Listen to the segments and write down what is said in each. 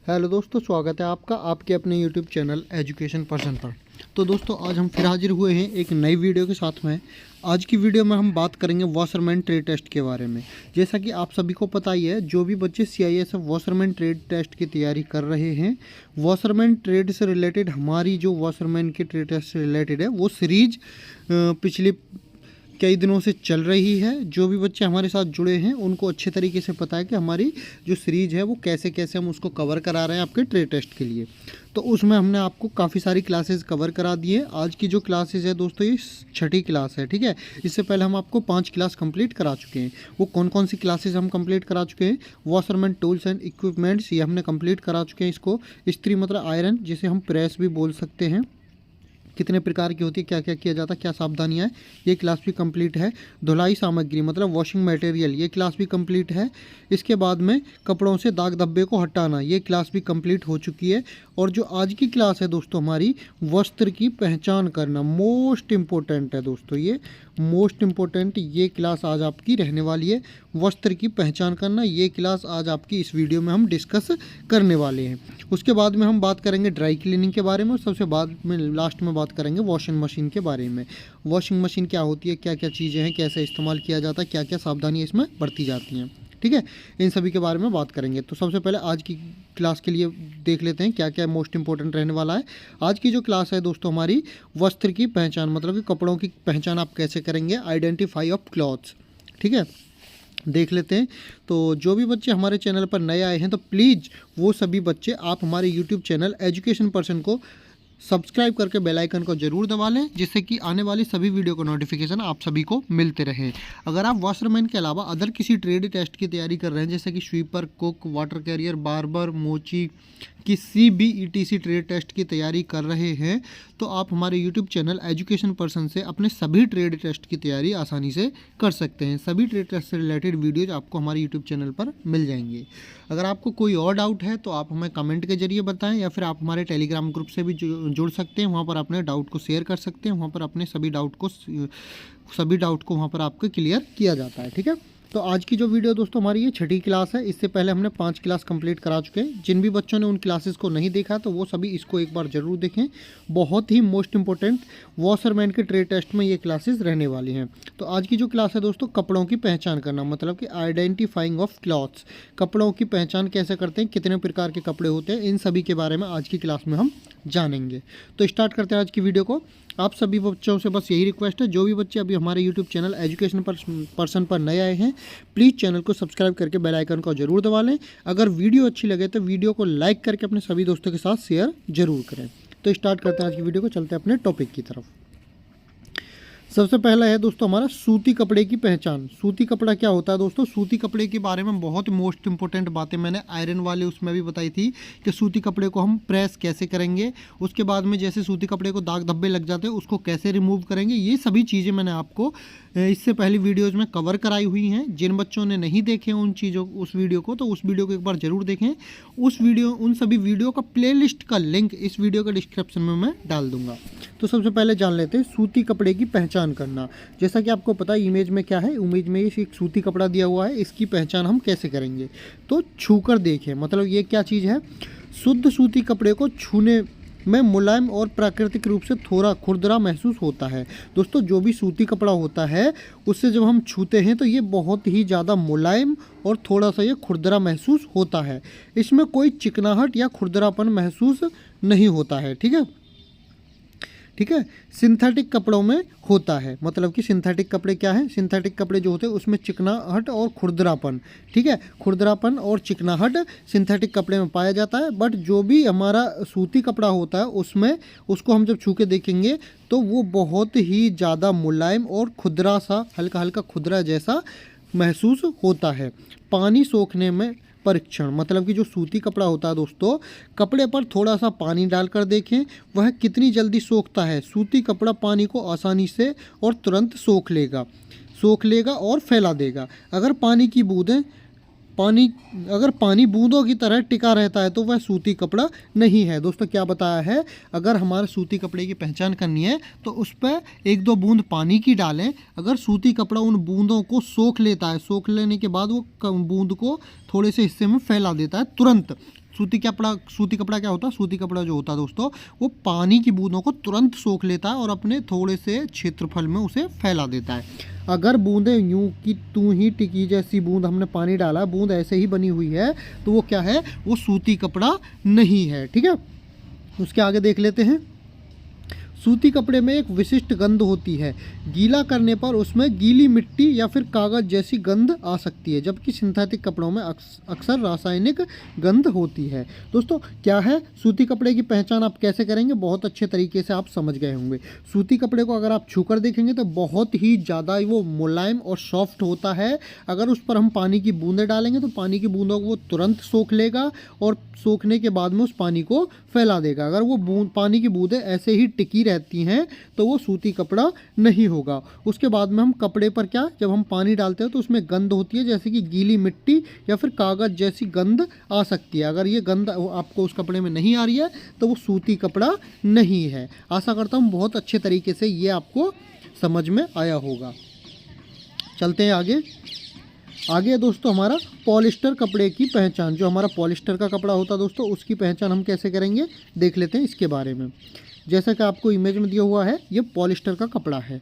Hello दोस्तों, स्वागत है आपका आपके अपने यूट्यूब चैनल एजुकेशन पर्सन पर। तो दोस्तों आज हम फिर हाजिर हुए हैं एक नई वीडियो के साथ में। आज की वीडियो में हम बात करेंगे वॉशरमैन ट्रेड टेस्ट के बारे में। जैसा कि आप सभी को पता ही है, जो भी बच्चे CISF वॉशरमैन ट्रेड टेस्ट की तैयारी कर रहे हैं, वॉशरमैन ट्रेड से रिलेटेड हमारी जो वॉशरमैन के ट्रेड टेस्ट से रिलेटेड है वो सीरीज पिछले कई दिनों से चल रही है। जो भी बच्चे हमारे साथ जुड़े हैं उनको अच्छे तरीके से पता है कि हमारी जो सीरीज है वो कैसे कैसे हम उसको कवर करा रहे हैं आपके ट्रेड टेस्ट के लिए। तो उसमें हमने आपको काफ़ी सारी क्लासेस कवर करा दी है। आज की जो क्लासेस है दोस्तों, ये 6ठी क्लास है, ठीक है। इससे पहले हम आपको 5 क्लास कंप्लीट करा चुके हैं। वो कौन कौन सी क्लासेस हम कंप्लीट करा चुके हैं? वॉशरमैन टूल्स एंड इक्विपमेंट्स, ये हमने कंप्लीट करा चुके हैं। इसको इस्त्री मतलब आयरन, जिसे हम प्रेस भी बोल सकते हैं, कितने प्रकार की होती है, क्या क्या किया जाता है, क्या सावधानियां है, ये क्लास भी कंप्लीट है। धुलाई सामग्री मतलब वॉशिंग मटेरियल, ये क्लास भी कंप्लीट है। इसके बाद में कपड़ों से दाग धब्बे को हटाना, ये क्लास भी कंप्लीट हो चुकी है। और जो आज की क्लास है दोस्तों हमारी, वस्त्र की पहचान करना, मोस्ट इम्पोर्टेंट है दोस्तों। ये मोस्ट इम्पोर्टेंट ये क्लास आज आपकी रहने वाली है। वस्त्र की पहचान करना, ये क्लास आज आपकी इस वीडियो में हम डिस्कस करने वाले हैं। उसके बाद में हम बात करेंगे ड्राई क्लीनिंग के बारे में, और सबसे बाद में लास्ट में बात करेंगे वॉशिंग मशीन के बारे में। वॉशिंग मशीन क्या होती है, क्या क्या चीज़ें हैं, कैसे इस्तेमाल किया जाता है, क्या क्या सावधानियाँ इसमें बरती जाती हैं, ठीक है। इन सभी के बारे में बात करेंगे। तो सबसे पहले आज की क्लास के लिए देख लेते हैं क्या क्या मोस्ट इंपॉर्टेंट रहने वाला है। आज की जो क्लास है दोस्तों हमारी, वस्त्र की पहचान मतलब कि कपड़ों की पहचान आप कैसे करेंगे, आइडेंटिफाई ऑफ क्लॉथ्स, ठीक है, देख लेते हैं। तो जो भी बच्चे हमारे चैनल पर नए आए हैं तो प्लीज़ वो सभी बच्चे आप हमारे यूट्यूब चैनल एजुकेशन पर्सन को सब्सक्राइब करके बेल आइकन को जरूर दबा लें, जिससे कि आने वाली सभी वीडियो का नोटिफिकेशन आप सभी को मिलते रहे। अगर आप वॉशरमैन के अलावा अदर किसी ट्रेड टेस्ट की तैयारी कर रहे हैं, जैसे कि sweeper, cook, water career, barber, मोची, किसी भी ETC ट्रेड टेस्ट की तैयारी कर रहे हैं, तो आप हमारे यूट्यूब चैनल एजुकेशन पर्सन से अपने सभी ट्रेड टेस्ट की तैयारी आसानी से कर सकते हैं। सभी ट्रेड टेस्ट से रिलेटेड वीडियोज आपको हमारे यूट्यूब चैनल पर मिल जाएंगे। अगर आपको कोई और डाउट है तो आप हमें कमेंट के जरिए बताएं, या फिर आप हमारे टेलीग्राम ग्रुप से भी जुड़ सकते हैं। वहाँ पर अपने डाउट को शेयर कर सकते हैं। वहाँ पर अपने सभी डाउट को वहाँ पर आपको क्लियर किया जाता है, ठीक है। तो आज की जो वीडियो दोस्तों हमारी ये 6ठी क्लास है। इससे पहले हमने 5 क्लास कंप्लीट करा चुके हैं। जिन भी बच्चों ने उन क्लासेस को नहीं देखा तो वो सभी इसको एक बार जरूर देखें। बहुत ही मोस्ट इंपॉर्टेंट वॉशरमैन के ट्रेड टेस्ट में ये क्लासेस रहने वाली हैं। तो आज की जो क्लास है दोस्तों, कपड़ों की पहचान करना मतलब कि आइडेंटिफाइंग ऑफ क्लॉथ्स, कपड़ों की पहचान कैसे करते हैं, कितने प्रकार के कपड़े होते हैं, इन सभी के बारे में आज की क्लास में हम जानेंगे। तो स्टार्ट करते हैं आज की वीडियो को। आप सभी बच्चों से बस यही रिक्वेस्ट है, जो भी बच्चे अभी हमारे यूट्यूब चैनल एजुकेशन पर्सन पर नए आए हैं, प्लीज़ चैनल को सब्सक्राइब करके बेल आइकन को जरूर दबा लें। अगर वीडियो अच्छी लगे तो वीडियो को लाइक करके अपने सभी दोस्तों के साथ शेयर जरूर करें। तो स्टार्ट करते हैं आज की वीडियो को, चलते हैं अपने टॉपिक की तरफ। सबसे पहला है दोस्तों हमारा सूती कपड़े की पहचान। सूती कपड़ा क्या होता है दोस्तों? सूती कपड़े के बारे में बहुत मोस्ट इंपॉर्टेंट बातें मैंने आयरन वाले उसमें भी बताई थी कि सूती कपड़े को हम प्रेस कैसे करेंगे, उसके बाद में जैसे सूती कपड़े को दाग धब्बे लग जाते हैं उसको कैसे रिमूव करेंगे। ये सभी चीज़ें मैंने आपको इससे पहले वीडियोज़ में कवर कराई हुई हैं। जिन बच्चों ने नहीं देखे उन चीज़ों उस वीडियो को, तो उस वीडियो को एक बार ज़रूर देखें। उन सभी वीडियो का प्लेलिस्ट का लिंक इस वीडियो के डिस्क्रिप्शन में मैं डाल दूंगा। तो सबसे पहले जान लेते हैं सूती कपड़े की पहचान करना। जैसा कि आपको पता है इमेज में क्या है, इमेज में एक सूती कपड़ा दिया हुआ है, इसकी पहचान हम कैसे करेंगे? तो छूकर देखें, मतलब ये क्या चीज़ है? शुद्ध सूती कपड़े को छूने में मुलायम और प्राकृतिक रूप से थोड़ा खुरदरा महसूस होता है। दोस्तों जो भी सूती कपड़ा होता है उससे जब हम छूते हैं तो ये बहुत ही ज़्यादा मुलायम और थोड़ा सा ये खुरदरा महसूस होता है। इसमें कोई चिकनाहट या खुरदरापन महसूस नहीं होता है, ठीक है, ठीक है। सिंथेटिक कपड़ों में होता है, मतलब कि सिंथेटिक कपड़े क्या है? सिंथेटिक कपड़े जो होते हैं उसमें चिकनाहट और खुरदरापन, ठीक है, खुरदरापन और चिकनाहट सिंथेटिक कपड़े में पाया जाता है। बट जो भी हमारा सूती कपड़ा होता है उसमें उसको हम जब छू के देखेंगे तो वो बहुत ही ज़्यादा मुलायम और खुरदरा सा, हल्का हल्का खुरदरा जैसा महसूस होता है। पानी सोखने में परीक्षण मतलब कि जो सूती कपड़ा होता है दोस्तों, कपड़े पर थोड़ा सा पानी डालकर देखें वह कितनी जल्दी सोखता है। सूती कपड़ा पानी को आसानी से और तुरंत सोख लेगा और फैला देगा। अगर पानी बूंदों की तरह टिका रहता है तो वह सूती कपड़ा नहीं है। दोस्तों क्या बताया है, अगर हमारे सूती कपड़े की पहचान करनी है तो उस पर 1-2 बूंद पानी की डालें। अगर सूती कपड़ा उन बूंदों को सोख लेता है, सोख लेने के बाद वो बूंद को थोड़े से हिस्से में फैला देता है तुरंत, सूती कपड़ा क्या होता है, सूती कपड़ा जो होता है दोस्तों वो पानी की बूंदों को तुरंत सोख लेता है और अपने थोड़े से क्षेत्रफल में उसे फैला देता है। अगर बूंदें यूं कि तू ही टिकी जैसी बूंद हमने पानी डाला, बूंद ऐसे ही बनी हुई है, तो वो क्या है, वो सूती कपड़ा नहीं है। ठीक है, उसके आगे देख लेते हैं। सूती कपड़े में एक विशिष्ट गंध होती है, गीला करने पर उसमें गीली मिट्टी या फिर कागज़ जैसी गंध आ सकती है, जबकि सिंथेटिक कपड़ों में अक्सर रासायनिक गंध होती है। दोस्तों क्या है सूती कपड़े की पहचान आप कैसे करेंगे, बहुत अच्छे तरीके से आप समझ गए होंगे। सूती कपड़े को अगर आप छूकर देखेंगे तो बहुत ही ज़्यादा वो मुलायम और सॉफ्ट होता है। अगर उस पर हम पानी की बूंदें डालेंगे तो पानी की बूंदों को वो तुरंत सोख लेगा और सोखने के बाद में उस पानी को फैला देगा। अगर वो पानी की बूंदें ऐसे ही टिकी रहती हैं तो वो सूती कपड़ा नहीं होगा। उसके बाद में हम कपड़े पर क्या, जब हम पानी डालते हैं तो उसमें गंध होती है, जैसे कि गीली मिट्टी या फिर कागज़ जैसी गंध आ सकती है। अगर ये गंध आपको उस कपड़े में नहीं आ रही है तो वो सूती कपड़ा नहीं है। आशा करता हूँ बहुत अच्छे तरीके से ये आपको समझ में आया होगा। चलते हैं आगे दोस्तों हमारा पॉलिस्टर कपड़े की पहचान। जो हमारा पॉलिस्टर का कपड़ा होता है दोस्तों उसकी पहचान हम कैसे करेंगे देख लेते हैं इसके बारे में। जैसा कि आपको इमेज में दिया हुआ है, ये पॉलिस्टर का कपड़ा है।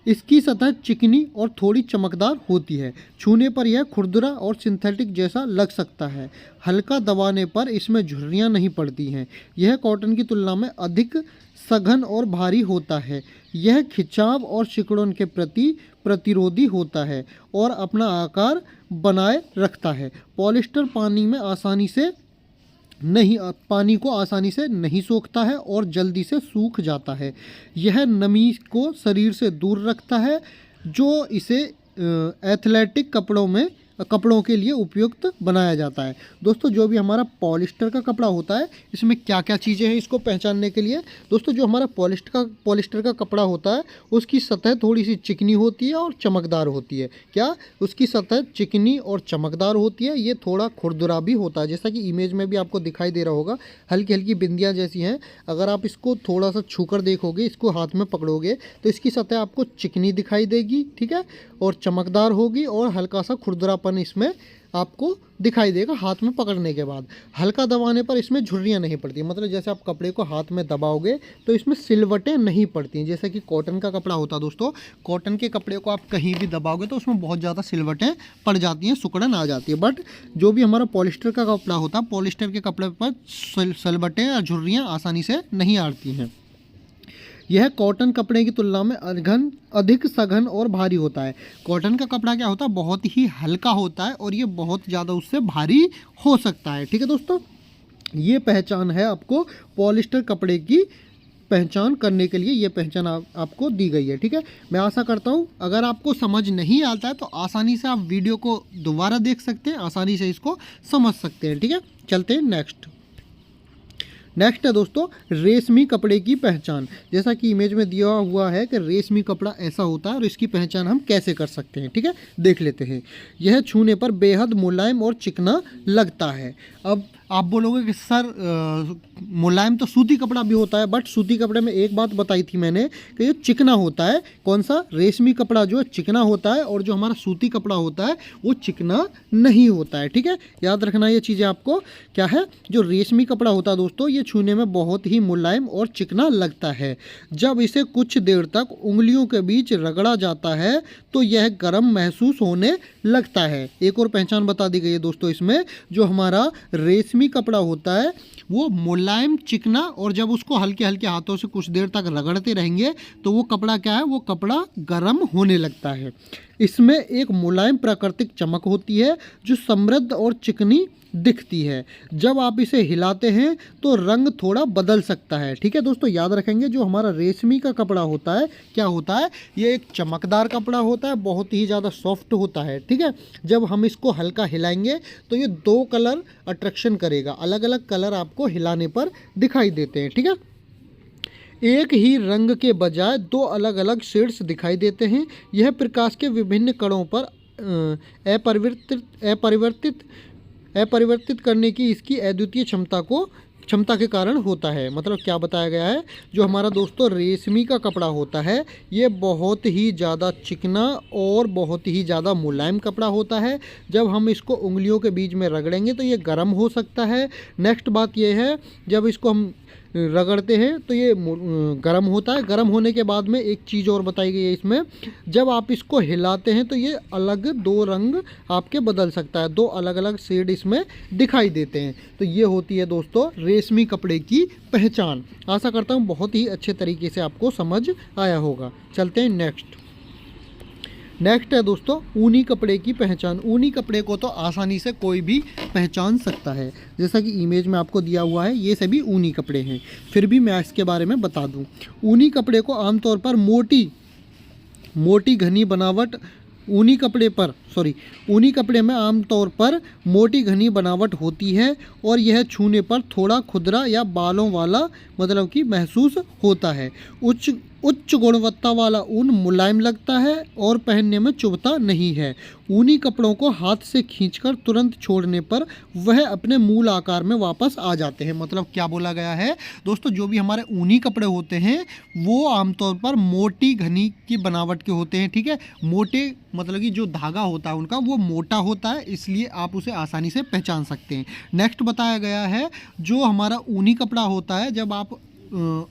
इसकी सतह चिकनी और थोड़ी चमकदार होती है। छूने पर यह खुरदरा और सिंथेटिक जैसा लग सकता है। हल्का दबाने पर इसमें झुर्रियाँ नहीं पड़ती हैं। यह कॉटन की तुलना में अधिक सघन और भारी होता है। यह खिंचाव और सिकुड़न के प्रति प्रतिरोधी होता है और अपना आकार बनाए रखता है। पॉलिस्टर पानी को आसानी से नहीं सोखता है और जल्दी से सूख जाता है। यह नमी को शरीर से दूर रखता है, जो इसे एथलेटिक कपड़ों के लिए उपयुक्त बनाया जाता है। दोस्तों जो भी हमारा पॉलिस्टर का कपड़ा होता है इसमें क्या क्या चीज़ें हैं इसको पहचानने के लिए। दोस्तों जो हमारा पॉलिस्टर का कपड़ा होता है उसकी सतह थोड़ी सी चिकनी होती है और चमकदार होती है। क्या, उसकी सतह चिकनी और चमकदार होती है। ये थोड़ा खुरदुरा भी होता है, जैसा कि इमेज में भी आपको दिखाई दे रहा होगा, हल्की हल्की बिंदियाँ जैसी हैं। अगर आप इसको थोड़ा सा छूकर देखोगे, इसको हाथ में पकड़ोगे तो इसकी सतह आपको चिकनी दिखाई देगी, ठीक है, और चमकदार होगी और हल्का सा खुरदरापन इसमें आपको दिखाई देगा हाथ में पकड़ने के बाद। हल्का दबाने पर इसमें झुर्रियाँ नहीं पड़ती, मतलब जैसे आप कपड़े को हाथ में दबाओगे तो इसमें सिलवटें नहीं पड़ती। जैसे कि कॉटन का कपड़ा होता है दोस्तों, कॉटन के कपड़े को आप कहीं भी दबाओगे तो उसमें बहुत ज़्यादा सिलवटें पड़ जाती हैं, सुकड़न आ जाती है। बट जो भी हमारा पॉलिस्टर का कपड़ा होता है, पॉलिस्टर के कपड़े पर सिलवटें या झुर्रियाँ आसानी से नहीं आती हैं। यह कॉटन कपड़े की तुलना में अधिक सघन और भारी होता है। कॉटन का कपड़ा क्या होता है, बहुत ही हल्का होता है और ये बहुत ज़्यादा उससे भारी हो सकता है। ठीक है दोस्तों, ये पहचान है आपको पॉलिस्टर कपड़े की पहचान करने के लिए, ये पहचान आपको दी गई है। ठीक है, मैं आशा करता हूँ अगर आपको समझ नहीं आता है तो आसानी से आप वीडियो को दोबारा देख सकते हैं, आसानी से इसको समझ सकते हैं। ठीक है, चलते हैं नेक्स्ट है दोस्तों रेशमी कपड़े की पहचान। जैसा कि इमेज में दिया हुआ है कि रेशमी कपड़ा ऐसा होता है और इसकी पहचान हम कैसे कर सकते हैं। ठीक है, देख लेते हैं। यह छूने पर बेहद मुलायम और चिकना लगता है। अब आप बोलोगे कि सर मुलायम तो सूती कपड़ा भी होता है, बट सूती कपड़े में एक बात बताई थी मैंने कि ये चिकना होता है। कौन सा, रेशमी कपड़ा जो है चिकना होता है और जो हमारा सूती कपड़ा होता है वो चिकना नहीं होता है। ठीक है, याद रखना ये चीज़ें आपको। क्या है, जो रेशमी कपड़ा होता है दोस्तों ये छूने में बहुत ही मुलायम और चिकना लगता है। जब इसे कुछ देर तक उंगलियों के बीच रगड़ा जाता है तो यह गर्म महसूस होने लगता है। एक और पहचान बता दी गई है दोस्तों इसमें, जो हमारा रेशमी कपड़ा होता है वो मुलायम चिकना, और जब उसको हल्के हल्के हाथों से कुछ देर तक रगड़ते रहेंगे तो वो कपड़ा क्या है, वो कपड़ा गर्म होने लगता है। इसमें एक मुलायम प्राकृतिक चमक होती है जो समृद्ध और चिकनी दिखती है। जब आप इसे हिलाते हैं तो रंग थोड़ा बदल सकता है। ठीक है दोस्तों, याद रखेंगे जो हमारा रेशमी का कपड़ा होता है क्या होता है, ये एक चमकदार कपड़ा होता है, बहुत ही ज़्यादा सॉफ्ट होता है। ठीक है, जब हम इसको हल्का हिलाएंगे तो ये 2 कलर अट्रैक्शन करेगा, अलग अलग कलर आपको हिलाने पर दिखाई देते हैं। ठीक है, एक ही रंग के बजाय 2 अलग अलग शेड्स दिखाई देते हैं। यह प्रकाश के विभिन्न कणों पर अपरिवर्तित करने की इसकी अद्वितीय क्षमता को क्षमता के कारण होता है। मतलब क्या बताया गया है, जो हमारा दोस्तों रेशमी का कपड़ा होता है ये बहुत ही ज़्यादा चिकना और बहुत ही ज़्यादा मुलायम कपड़ा होता है। जब हम इसको उंगलियों के बीच में रगड़ेंगे तो ये गर्म हो सकता है। नेक्स्ट बात ये है, जब इसको हम रगड़ते हैं तो ये गर्म होता है। गर्म होने के बाद में एक चीज़ और बताई गई है इसमें, जब आप इसको हिलाते हैं तो ये अलग दो रंग आपके बदल सकता है, दो अलग अलग शेड इसमें दिखाई देते हैं। तो ये होती है दोस्तों रेशमी कपड़े की पहचान। आशा करता हूँ बहुत ही अच्छे तरीके से आपको समझ आया होगा। चलते हैं नेक्स्ट है दोस्तों ऊनी कपड़े की पहचान। ऊनी कपड़े को तो आसानी से कोई भी पहचान सकता है, जैसा कि इमेज में आपको दिया हुआ है ये सभी ऊनी कपड़े हैं। फिर भी मैं इसके बारे में बता दूं, ऊनी कपड़े को आमतौर पर मोटी घनी बनावट ऊनी कपड़े में आमतौर पर मोटी घनी बनावट होती है और यह छूने पर थोड़ा खुरदरा या बालों वाला मतलब कि महसूस होता है। उच्च गुणवत्ता वाला ऊन मुलायम लगता है और पहनने में चुभता नहीं है। ऊनी कपड़ों को हाथ से खींचकर तुरंत छोड़ने पर वह अपने मूल आकार में वापस आ जाते हैं। मतलब क्या बोला गया है दोस्तों, जो भी हमारे ऊनी कपड़े होते हैं वो आमतौर पर मोटी घनी की बनावट के होते हैं। ठीक है, मोटे मतलब कि जो धागा होता है उनका वो मोटा होता है, इसलिए आप उसे आसानी से पहचान सकते हैं। नेक्स्ट बताया गया है, जो हमारा ऊनी कपड़ा होता है जब आप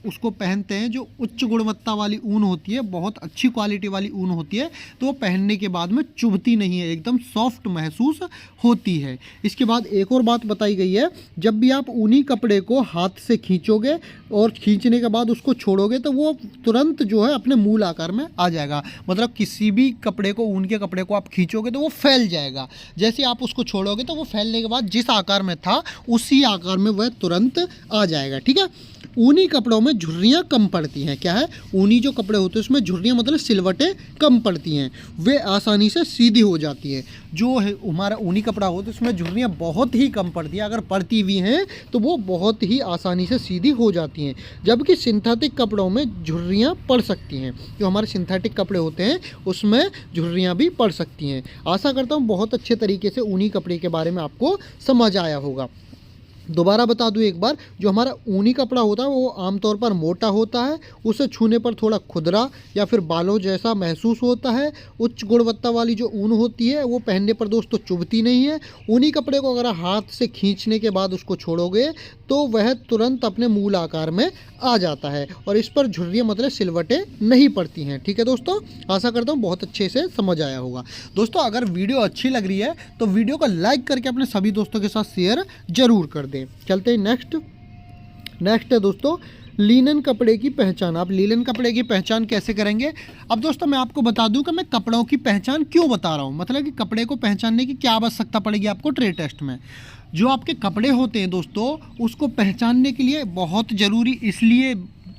उसको पहनते हैं, जो उच्च गुणवत्ता वाली ऊन होती है, बहुत अच्छी क्वालिटी वाली ऊन होती है, तो वो पहनने के बाद में चुभती नहीं है, एकदम सॉफ्ट महसूस होती है। इसके बाद एक और बात बताई गई है, जब भी आप ऊनी कपड़े को हाथ से खींचोगे और खींचने के बाद उसको छोड़ोगे तो वो तुरंत जो है अपने मूल आकार में आ जाएगा। मतलब किसी भी कपड़े को, ऊन के कपड़े को आप खींचोगे तो वो फैल जाएगा। जैसे आप उसको छोड़ोगे तो वो फैलने के बाद जिस आकार में था उसी आकार में वह तुरंत आ जाएगा। ठीक है, ऊनी कपड़ों में झुर्रियाँ कम पड़ती हैं। क्या है, ऊनी जो कपड़े होते हैं उसमें झुर्रियाँ मतलब सिलवटें कम पड़ती हैं, वे आसानी से सीधी हो जाती हैं। जो है हमारा ऊनी कपड़ा होता है उसमें झुर्रियाँ बहुत ही कम पड़ती हैं, अगर पड़ती भी हैं तो वो बहुत ही आसानी से सीधी हो जाती हैं। जबकि सिंथेटिक कपड़ों में झुर्रियाँ पड़ सकती हैं, जो हमारे सिंथेटिक कपड़े होते हैं उसमें झुर्रियाँ भी पड़ सकती हैं। आशा करता हूँ बहुत अच्छे तरीके से ऊनी कपड़े के बारे में आपको समझ आया होगा। दोबारा बता दूं एक बार, जो हमारा ऊनी कपड़ा होता है वो आमतौर पर मोटा होता है, उसे छूने पर थोड़ा खुरदरा या फिर बालों जैसा महसूस होता है। उच्च गुणवत्ता वाली जो ऊन होती है वो पहनने पर दोस्तों चुभती नहीं है। ऊनी कपड़े को अगर हाथ से खींचने के बाद उसको छोड़ोगे तो वह तुरंत अपने मूल आकार में आ जाता है और इस पर झुर्रियाँ मतलब सिलवटें नहीं पड़ती हैं। ठीक है दोस्तों, आशा करता हूँ बहुत अच्छे से समझ आया होगा। दोस्तों अगर वीडियो अच्छी लग रही है तो वीडियो को लाइक करके अपने सभी दोस्तों के साथ शेयर जरूर कर दें। चलते हैं नेक्स्ट है दोस्तों लीलन कपड़े की पहचान। आप लीलन कपड़े की पहचान कैसे करेंगे? अब दोस्तों मैं आपको बता दूं कि मैं कपड़ों की पहचान क्यों बता रहा हूं, मतलब कि कपड़े को पहचानने की क्या आवश्यकता पड़ेगी आपको ट्रेड टेस्ट में। जो आपके कपड़े होते हैं दोस्तों उसको पहचानने के लिए बहुत ज़रूरी,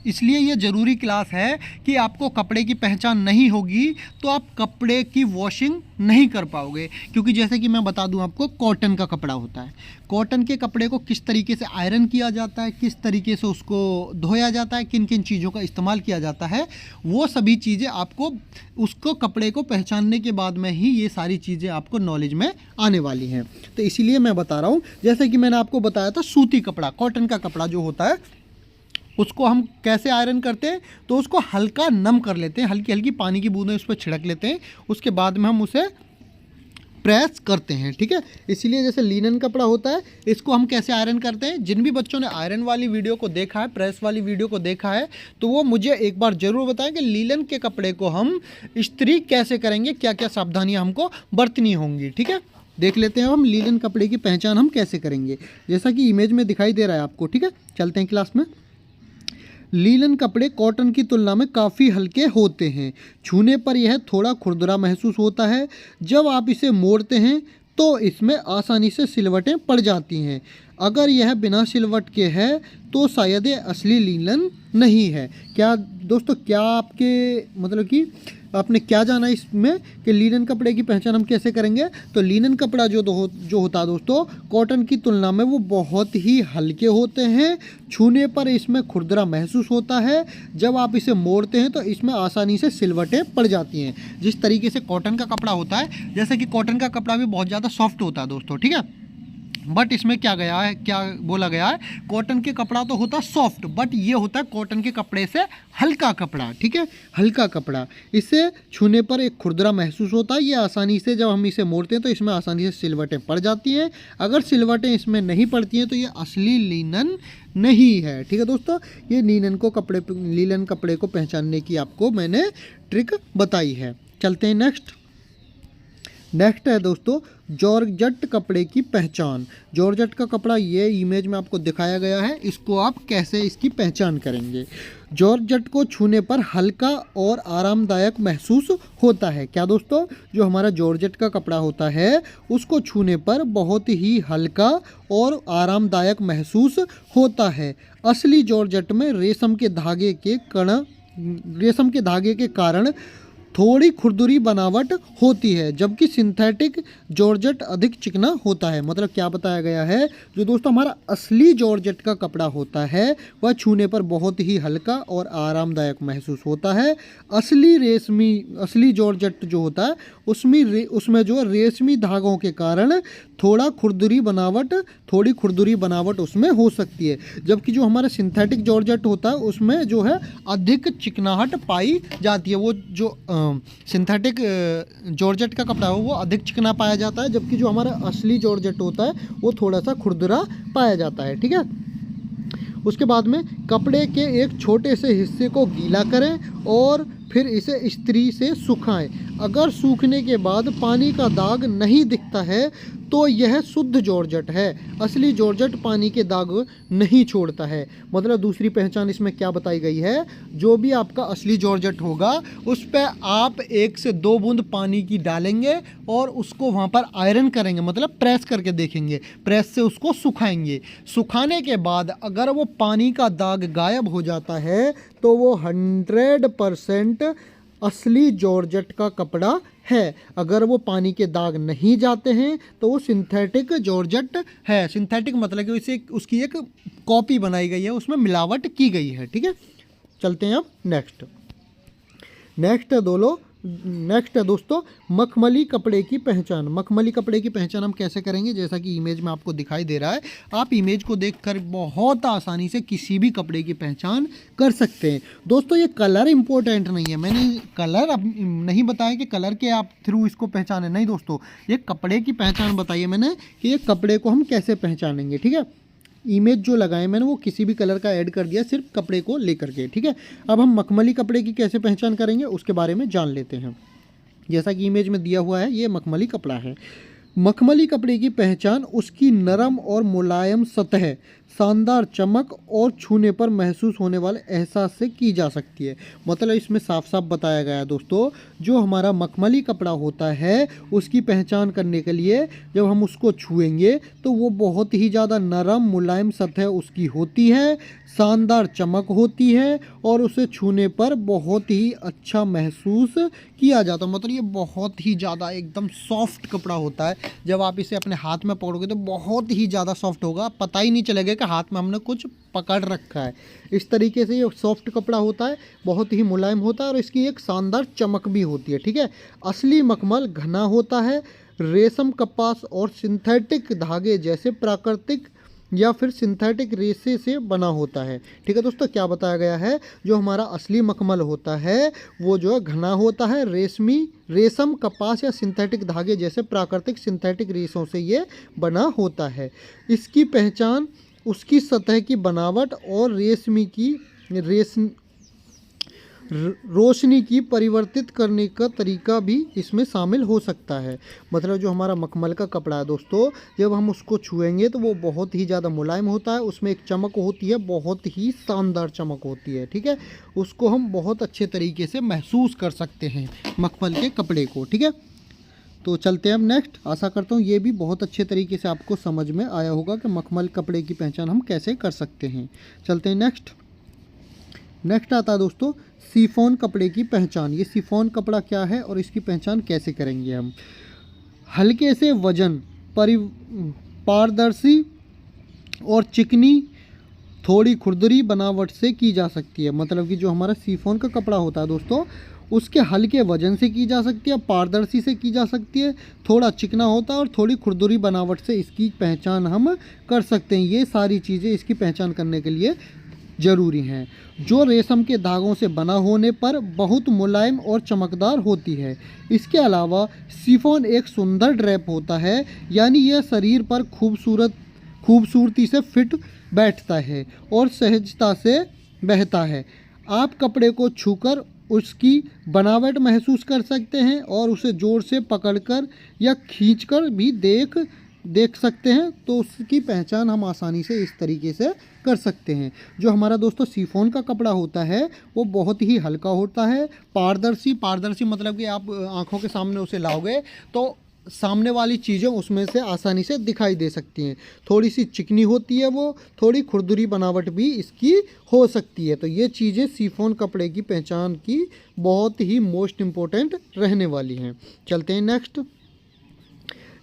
इसलिए ये ज़रूरी क्लास है कि आपको कपड़े की पहचान नहीं होगी तो आप कपड़े की वॉशिंग नहीं कर पाओगे। क्योंकि जैसे कि मैं बता दूं आपको, कॉटन का कपड़ा होता है, कॉटन के कपड़े को किस तरीके से आयरन किया जाता है, किस तरीके से उसको धोया जाता है, किन किन चीज़ों का इस्तेमाल किया जाता है, वो सभी चीज़ें आपको उसको कपड़े को पहचानने के बाद में ही ये सारी चीज़ें आपको नॉलेज में आने वाली हैं। तो इसीलिए मैं बता रहा हूँ, जैसे कि मैंने आपको बताया था सूती कपड़ा, कॉटन का कपड़ा जो होता है उसको हम कैसे आयरन करते हैं, तो उसको हल्का नम कर लेते हैं, हल्की हल्की पानी की बूंदें उस पर छिड़क लेते हैं, उसके बाद में हम उसे प्रेस करते हैं। ठीक है, इसीलिए जैसे लिनन कपड़ा होता है इसको हम कैसे आयरन करते हैं, जिन भी बच्चों ने आयरन वाली वीडियो को देखा है, प्रेस वाली वीडियो को देखा है, तो वो मुझे एक बार ज़रूर बताएं कि लिनन के कपड़े को हम इस्त्री कैसे करेंगे, क्या क्या सावधानियाँ हमको बरतनी होंगी। ठीक है, देख लेते हैं हम लिनन कपड़े की पहचान हम कैसे करेंगे, जैसा कि इमेज में दिखाई दे रहा है आपको। ठीक है, चलते हैं क्लास में। लीलन कपड़े कॉटन की तुलना में काफ़ी हल्के होते हैं, छूने पर यह थोड़ा खुरदरा महसूस होता है। जब आप इसे मोड़ते हैं तो इसमें आसानी से सिलवटें पड़ जाती हैं। अगर यह बिना सिलवट के है तो शायद ये असली लीलन नहीं है। क्या दोस्तों, क्या आपके मतलब कि आपने क्या जाना इसमें कि लीनन कपड़े की पहचान हम कैसे करेंगे? तो लीनन कपड़ा जो होता है दोस्तों कॉटन की तुलना में वो बहुत ही हल्के होते हैं, छूने पर इसमें खुरदरा महसूस होता है। जब आप इसे मोड़ते हैं तो इसमें आसानी से सिलवटें पड़ जाती हैं। जिस तरीके से कॉटन का कपड़ा होता है, जैसे कि कॉटन का कपड़ा भी बहुत ज़्यादा सॉफ्ट होता है दोस्तों, ठीक है, बट इसमें क्या गया है, क्या बोला गया है, कॉटन के कपड़ा तो होता है सॉफ्ट, बट ये होता है कॉटन के कपड़े से हल्का कपड़ा, ठीक है, हल्का कपड़ा। इसे छूने पर एक खुरदरा महसूस होता है। ये आसानी से जब हम इसे मोड़ते हैं तो इसमें आसानी से सिलवटें पड़ जाती हैं। अगर सिलवटें इसमें नहीं पड़ती हैं तो ये असली लिनन नहीं है, ठीक है दोस्तों। ये लीलन कपड़े को पहचानने की आपको मैंने ट्रिक बताई है। चलते हैं नेक्स्ट है दोस्तों जॉर्जेट कपड़े की पहचान। जॉर्जेट का कपड़ा ये इमेज में आपको दिखाया गया है, इसको आप कैसे इसकी पहचान करेंगे। जॉर्जेट को छूने पर हल्का और आरामदायक महसूस होता है। क्या दोस्तों, जो हमारा जॉर्जेट का कपड़ा होता है उसको छूने पर बहुत ही हल्का और आरामदायक महसूस होता है। असली जॉर्जेट में रेशम के धागे के कारण थोड़ी खुरदुरी बनावट होती है, जबकि सिंथेटिक जॉर्जेट अधिक चिकना होता है। मतलब क्या बताया गया है, जो दोस्तों हमारा असली जॉर्जेट का कपड़ा होता है वह छूने पर बहुत ही हल्का और आरामदायक महसूस होता है। असली जॉर्जेट जो होता है उसमें जो रेशमी धागों के कारण थोड़ी खुरदुरी बनावट उसमें हो सकती है, जबकि जो हमारा सिंथेटिक जॉर्जेट होता है उसमें जो है अधिक चिकनाहट पाई जाती है। वो जो सिंथेटिक जॉर्जेट का कपड़ा हो वो अधिक चिकना पाया जाता है, जबकि जो हमारा असली जॉर्जेट होता है वो थोड़ा सा खुरदुरा पाया जाता है, ठीक है। उसके बाद में कपड़े के एक छोटे से हिस्से को गीला करें और फिर इसे इस्त्री से सुखाएं। अगर सूखने के बाद पानी का दाग नहीं दिखता है तो यह शुद्ध जॉर्जेट है। असली जॉर्जेट पानी के दाग नहीं छोड़ता है। मतलब दूसरी पहचान इसमें क्या बताई गई है, जो भी आपका असली जॉर्जेट होगा उस पर आप 1 से 2 बूंद पानी की डालेंगे और उसको वहाँ पर आयरन करेंगे, मतलब प्रेस करके देखेंगे, प्रेस से उसको सुखाएंगे। सुखाने के बाद अगर वो पानी का दाग गायब हो जाता है तो वो 100% असली जॉर्जेट का कपड़ा है। अगर वो पानी के दाग नहीं जाते हैं तो वो सिंथेटिक जॉर्जेट है। सिंथेटिक मतलब कि इसे उसकी एक कॉपी बनाई गई है, उसमें मिलावट की गई है, ठीक है। चलते हैं अब नेक्स्ट है दोस्तों मखमली कपड़े की पहचान। मखमली कपड़े की पहचान हम कैसे करेंगे, जैसा कि इमेज में आपको दिखाई दे रहा है। आप इमेज को देखकर बहुत आसानी से किसी भी कपड़े की पहचान कर सकते हैं। दोस्तों ये कलर इंपॉर्टेंट नहीं है, मैंने कलर अब नहीं बताया कि कलर के आप थ्रू इसको पहचाने, नहीं दोस्तों, ये कपड़े की पहचान बताई है मैंने कि ये कपड़े को हम कैसे पहचानेंगे, ठीक है। इमेज जो लगाए मैंने वो किसी भी कलर का ऐड कर दिया, सिर्फ कपड़े को लेकर के, ठीक है। अब हम मखमली कपड़े की कैसे पहचान करेंगे उसके बारे में जान लेते हैं। जैसा कि इमेज में दिया हुआ है ये मखमली कपड़ा है। मखमली कपड़े की पहचान उसकी नरम और मुलायम सतह, शानदार चमक और छूने पर महसूस होने वाले एहसास से की जा सकती है। मतलब इसमें साफ साफ बताया गया है दोस्तों, जो हमारा मखमली कपड़ा होता है उसकी पहचान करने के लिए जब हम उसको छुएंगे तो वो बहुत ही ज़्यादा नरम मुलायम सतह उसकी होती है, शानदार चमक होती है और उसे छूने पर बहुत ही अच्छा महसूस किया जाता है। मतलब ये बहुत ही ज़्यादा एकदम सॉफ्ट कपड़ा होता है। जब आप इसे अपने हाथ में पकड़ोगे तो बहुत ही ज़्यादा सॉफ्ट होगा, पता ही नहीं चलेगा कि हाथ में हमने कुछ पकड़ रखा है। इस तरीके से ये सॉफ्ट कपड़ा होता है, बहुत ही मुलायम होता है और इसकी एक शानदार चमक भी होती है, ठीक है। असली मखमल घना होता है, रेशम, कपास और सिंथेटिक धागे जैसे प्राकृतिक या फिर सिंथेटिक रेशे से बना होता है, ठीक है दोस्तों। क्या बताया गया है, जो हमारा असली मखमल होता है वो जो है घना होता है, रेशम, कपास या सिंथेटिक धागे जैसे प्राकृतिक सिंथेटिक रेशों से ये बना होता है। इसकी पहचान उसकी सतह की बनावट और रोशनी की परिवर्तित करने का तरीका भी इसमें शामिल हो सकता है। मतलब जो हमारा मखमल का कपड़ा है दोस्तों, जब हम उसको छुएंगे तो वो बहुत ही ज़्यादा मुलायम होता है, उसमें एक चमक होती है, बहुत ही शानदार चमक होती है, ठीक है। उसको हम बहुत अच्छे तरीके से महसूस कर सकते हैं मखमल के कपड़े को, ठीक है। तो चलते हैं अब नेक्स्ट। आशा करता हूँ ये भी बहुत अच्छे तरीके से आपको समझ में आया होगा कि मखमल कपड़े की पहचान हम कैसे कर सकते हैं। चलते हैं नेक्स्ट आता है दोस्तों शिफॉन कपड़े की पहचान। ये शिफॉन कपड़ा क्या है और इसकी पहचान कैसे करेंगे हम। हल्के से वजन, पारदर्शी और चिकनी, थोड़ी खुरदरी बनावट से की जा सकती है। मतलब कि जो हमारा शिफॉन का कपड़ा होता है दोस्तों उसके हल्के वजन से की जा सकती है, पारदर्शी से की जा सकती है, थोड़ा चिकना होता है और थोड़ी खुरदुरी बनावट से इसकी पहचान हम कर सकते हैं। ये सारी चीज़ें इसकी पहचान करने के लिए ज़रूरी हैं। जो रेशम के धागों से बना होने पर बहुत मुलायम और चमकदार होती है। इसके अलावा शिफॉन एक सुंदर ड्रेप होता है, यानी यह शरीर पर खूबसूरती से फिट बैठता है और सहजता से बहता है। आप कपड़े को छूकर उसकी बनावट महसूस कर सकते हैं और उसे जोर से पकड़कर या खींचकर भी देख सकते हैं। तो उसकी पहचान हम आसानी से इस तरीके से कर सकते हैं। जो हमारा दोस्तों शिफॉन का कपड़ा होता है वो बहुत ही हल्का होता है, पारदर्शी मतलब कि आप आंखों के सामने उसे लाओगे तो सामने वाली चीज़ें उसमें से आसानी से दिखाई दे सकती हैं। थोड़ी सी चिकनी होती है वो, थोड़ी खुरदुरी बनावट भी इसकी हो सकती है। तो ये चीज़ें शिफॉन कपड़े की पहचान की बहुत ही मोस्ट इम्पोर्टेंट रहने वाली हैं। चलते हैं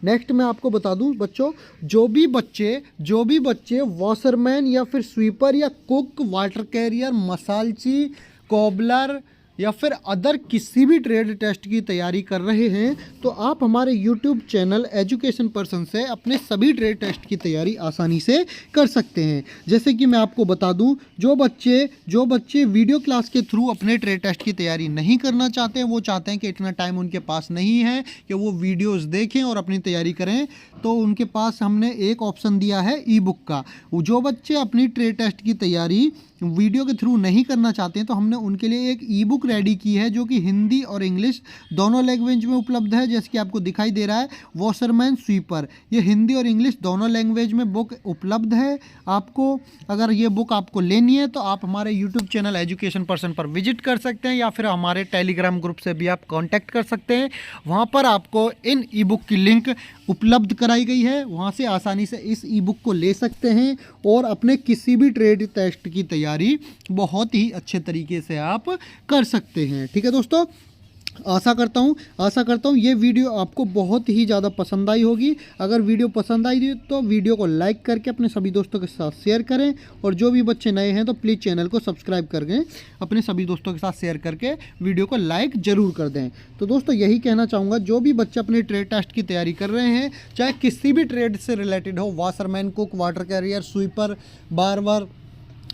नेक्स्ट मैं आपको बता दूं बच्चों, जो भी बच्चे वॉशरमैन या फिर स्वीपर या कुक, वाटर कैरियर, मसालची, कॉबलर या फिर अदर किसी भी ट्रेड टेस्ट की तैयारी कर रहे हैं तो आप हमारे YouTube चैनल एजुकेशन पर्सन से अपने सभी ट्रेड टेस्ट की तैयारी आसानी से कर सकते हैं। जैसे कि मैं आपको बता दूं, जो बच्चे वीडियो क्लास के थ्रू अपने ट्रेड टेस्ट की तैयारी नहीं करना चाहते हैं, वो चाहते हैं कि इतना टाइम उनके पास नहीं है कि वो वीडियोज़ देखें और अपनी तैयारी करें, तो उनके पास हमने एक ऑप्शन दिया है ई बुक का। जो बच्चे अपनी ट्रेड टेस्ट की तैयारी वीडियो के थ्रू नहीं करना चाहते हैं तो हमने उनके लिए एक ई बुक रेडी की है जो कि हिंदी और इंग्लिश दोनों लैंग्वेज में उपलब्ध है। जैसे कि आपको दिखाई दे रहा है वॉशरमैन स्वीपर, ये हिंदी और इंग्लिश दोनों लैंग्वेज में बुक उपलब्ध है। आपको अगर ये बुक आपको लेनी है तो आप हमारे यूट्यूब चैनल एजुकेशन पर्सन पर विजिट कर सकते हैं या फिर हमारे टेलीग्राम ग्रुप से भी आप कॉन्टैक्ट कर सकते हैं। वहाँ पर आपको इन ई बुक की लिंक उपलब्ध कराई गई है, वहाँ से आसानी से इस ई बुक को ले सकते हैं और अपने किसी भी ट्रेड टेस्ट की तैयारी बहुत ही अच्छे तरीके से आप कर सकते हैं। ठीक है दोस्तों, आशा करता हूँ ये वीडियो आपको बहुत ही ज़्यादा पसंद आई होगी। अगर वीडियो पसंद आई तो वीडियो को लाइक करके अपने सभी दोस्तों के साथ शेयर करें और जो भी बच्चे नए हैं तो प्लीज़ चैनल को सब्सक्राइब करके अपने सभी दोस्तों के साथ शेयर करके वीडियो को लाइक ज़रूर कर दें। तो दोस्तों यही कहना चाहूँगा, जो भी बच्चे अपने ट्रेड टेस्ट की तैयारी कर रहे हैं, चाहे किसी भी ट्रेड से रिलेटेड हो, washerman, cook, water career, sweeper, barber,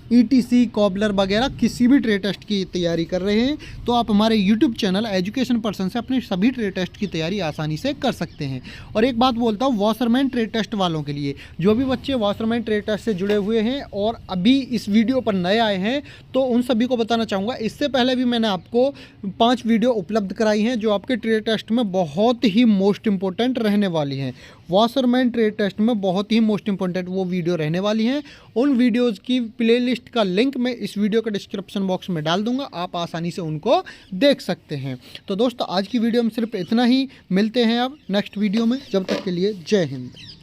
ETC, cobbler वगैरह किसी भी ट्रेड टेस्ट की तैयारी कर रहे हैं तो आप हमारे YouTube चैनल एजुकेशन पर्सन से अपने सभी ट्रेड टेस्ट की तैयारी आसानी से कर सकते हैं। और एक बात बोलता हूँ वॉशरमैन ट्रेड टेस्ट वालों के लिए, जो भी बच्चे वॉशरमैन ट्रेड टेस्ट से जुड़े हुए हैं और अभी इस वीडियो पर नए आए हैं तो उन सभी को बताना चाहूँगा, इससे पहले भी मैंने आपको 5 वीडियो उपलब्ध कराई हैं जो आपके ट्रेड टेस्ट में बहुत ही मोस्ट इंपॉर्टेंट रहने वाली हैं। वॉशरमैन ट्रेड टेस्ट में बहुत ही मोस्ट इंपॉर्टेंट वो वीडियो रहने वाली हैं। उन वीडियोज़ की प्लेलिस्ट का लिंक मैं इस वीडियो के डिस्क्रिप्शन बॉक्स में डाल दूंगा, आप आसानी से उनको देख सकते हैं। तो दोस्तों आज की वीडियो में सिर्फ इतना ही, मिलते हैं अब नेक्स्ट वीडियो में, जब तक के लिए जय हिंद।